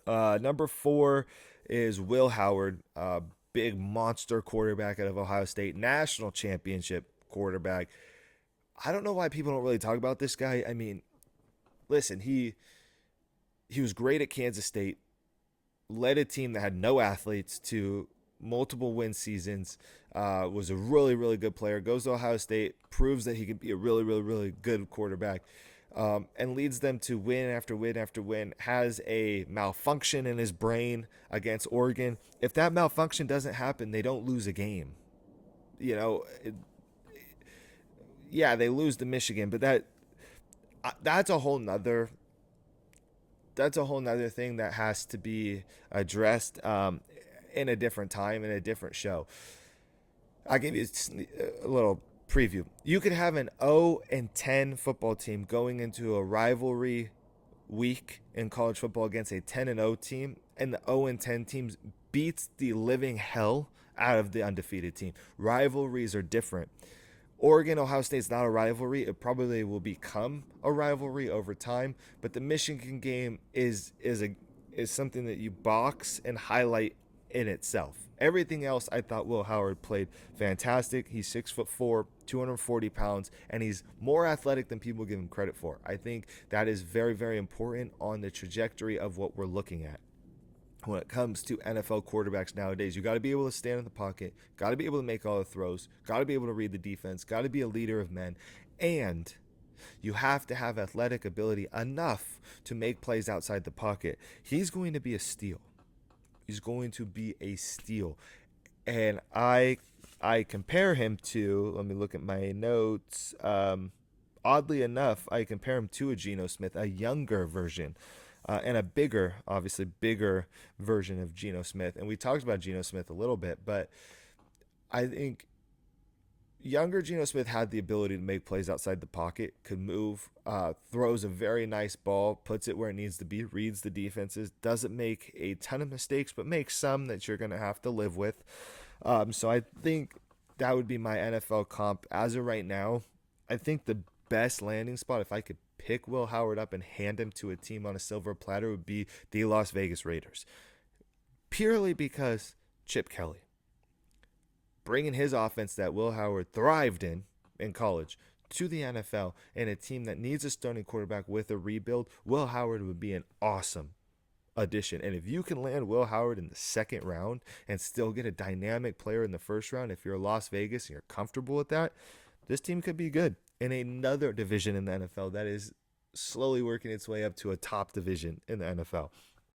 Number 4 is Will Howard, big monster quarterback out of Ohio State, national championship quarterback. I don't know why people don't really talk about this guy. I mean, listen, he was great at Kansas State, led a team that had no athletes to multiple win seasons, was a really, really good player, goes to Ohio State, proves that he can be a really, really, really good quarterback, and leads them to win after win after win, has a malfunction in his brain against Oregon. If that malfunction doesn't happen, they don't lose a game. You know, yeah, they lose to Michigan, but that's a whole nother thing that has to be addressed in a different time, in a different show. I'll give you a little preview. You could have an 0 and 10 football team going into a rivalry week in college football against a 10 and 0 team, and the 0 and 10 teams beats the living hell out of the undefeated team. Rivalries are different. Oregon Ohio State's not a rivalry. It probably will become a rivalry over time, but the Michigan game is something that you box and highlight in itself. Everything else, I thought Will Howard played fantastic. He's 6'4", 240 pounds, and he's more athletic than people give him credit for. I think that is very, very important on the trajectory of what we're looking at when it comes to NFL quarterbacks nowadays. You got to be able to stand in the pocket, got to be able to make all the throws, got to be able to read the defense, got to be a leader of men, and you have to have athletic ability enough to make plays outside the pocket. He's going to be a steal. He's going to be a steal. And I compare him to, let me look at my notes. Oddly enough, I compare him to a Geno Smith, a younger version, and a bigger, obviously bigger version of Geno Smith. And we talked about Geno Smith a little bit, but I think younger Geno Smith had the ability to make plays outside the pocket, could move, throws a very nice ball, puts it where it needs to be, reads the defenses, doesn't make a ton of mistakes, but makes some that you're going to have to live with. So I think that would be my NFL comp as of right now. I think the best landing spot, if I could pick Will Howard up and hand him to a team on a silver platter, would be the Las Vegas Raiders. Purely because Chip Kelly, bringing his offense that Will Howard thrived in college to the NFL, and a team that needs a starting quarterback with a rebuild, Will Howard would be an awesome addition. And if you can land Will Howard in the second round and still get a dynamic player in the first round, if you're Las Vegas and you're comfortable with that, this team could be good in another division in the NFL that is slowly working its way up to a top division in the NFL.